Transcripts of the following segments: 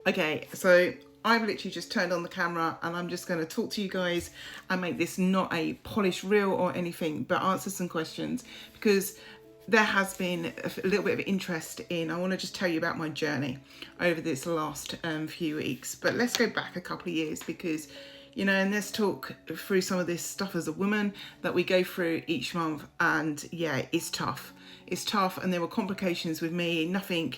Okay, so I've literally just turned on the camera and I'm just going to talk to you guys and make this not a polished reel or anything, but answer some questions, because there has been a little bit of interest in, I want to just tell you about my journey over this last few weeks. But let's go back a couple of years, because and let's talk through some of this stuff as a woman that we go through each month. And yeah, it's tough. It's tough, and there were complications with me. Nothing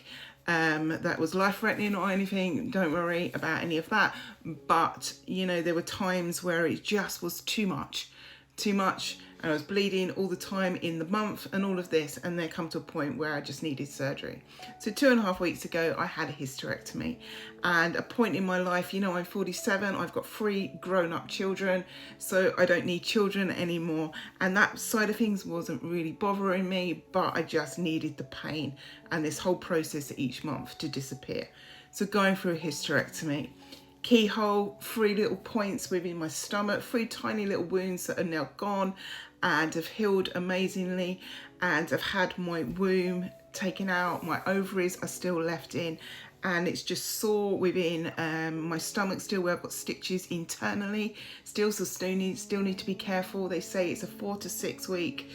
that was life-threatening or anything. Don't worry about any of that. But there were times where it just was too much. And I was bleeding all the time in the month and all of this, and there come to a point where I just needed surgery. So 2.5 weeks ago, I had a hysterectomy, and a point in my life, I'm 47, I've got 3 grown-up children, so I don't need children anymore. And that side of things wasn't really bothering me, but I just needed the pain and this whole process each month to disappear. So going through a hysterectomy, keyhole, 3 little points within my stomach, 3 tiny little wounds that are now gone and have healed amazingly, and I've had my womb taken out. My ovaries are still left in, and it's just sore within my stomach still, where I've got stitches internally still, so still need to be careful. They say it's a 4 to 6 week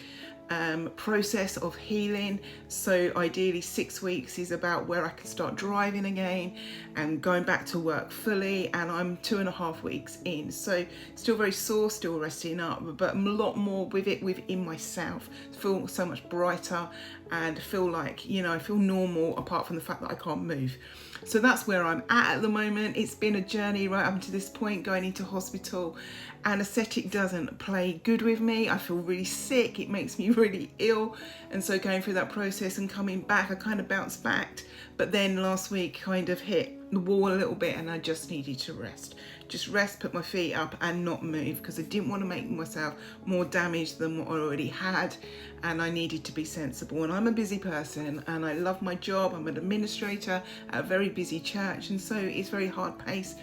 process of healing. So ideally 6 weeks is about where I can start driving again and going back to work fully, and I'm 2.5 weeks in, so still very sore, still resting up, but a lot more with it within myself. Feel so much brighter and feel like I feel normal, apart from the fact that I can't move. So that's where I'm at the moment. It's been a journey right up to this point, going into hospital. Anesthetic doesn't play good with me. I feel really sick. It makes me really ill. And so going through that process and coming back, I kind of bounced back. But then last week kind of hit the wall a little bit, and I just needed to rest. Just rest, put my feet up and not move, because I didn't want to make myself more damage than what I already had, and I needed to be sensible. And I'm a busy person and I love my job. I'm an administrator at a very busy church, and so it's very hard paced.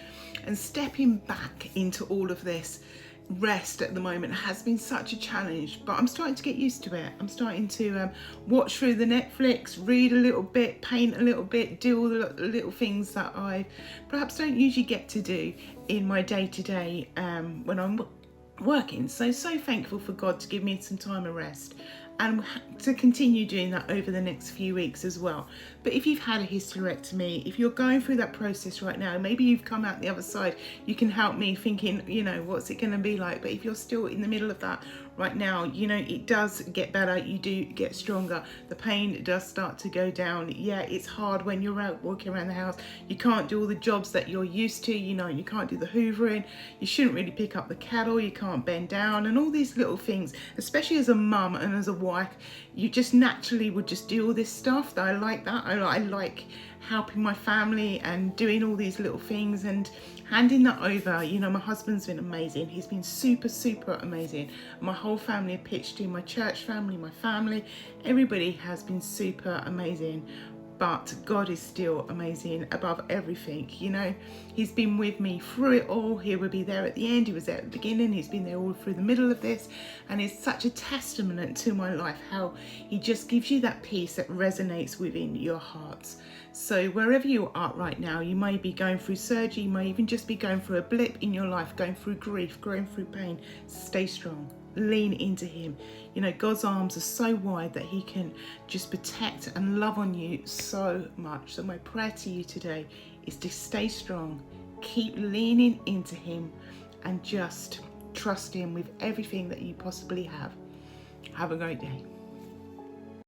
And stepping back into all of this rest at the moment has been such a challenge, but I'm starting to get used to it. I'm starting to watch through the Netflix, read a little bit, paint a little bit, do all the little things that I perhaps don't usually get to do in my day-to-day when I'm working. So thankful for God to give me some time of rest, and to continue doing that over the next few weeks as well. But if you've had a hysterectomy, if you're going through that process right now, maybe you've come out the other side, you can help me thinking, what's it going to be like? But if you're still in the middle of that right now, it does get better. You do get stronger. The pain does start to go down. Yeah, it's hard when you're out walking around the house. You can't do all the jobs that you're used to, you can't do the hoovering. You shouldn't really pick up the kettle. You can't bend down, and all these little things, especially as a mum and as a wife, you just naturally would just do all this stuff. That I like that. I like helping my family and doing all these little things and handing that over. My husband's been amazing. He's been super amazing. My whole family are pitched in, my church family, my family, everybody has been super amazing. But God is still amazing above everything. He's been with me through it all. He will be there at the end. He was there at the beginning. He's been there all through the middle of this. And it's such a testament to my life, how he just gives you that peace that resonates within your hearts. So wherever you are right now, you may be going through surgery, you may even just be going through a blip in your life, going through grief, going through pain. Stay strong. Lean into him. God's arms are so wide that he can just protect and love on you so much. So my prayer to you today is to stay strong, keep leaning into him, and just trust him with everything that you possibly have. Have a great day.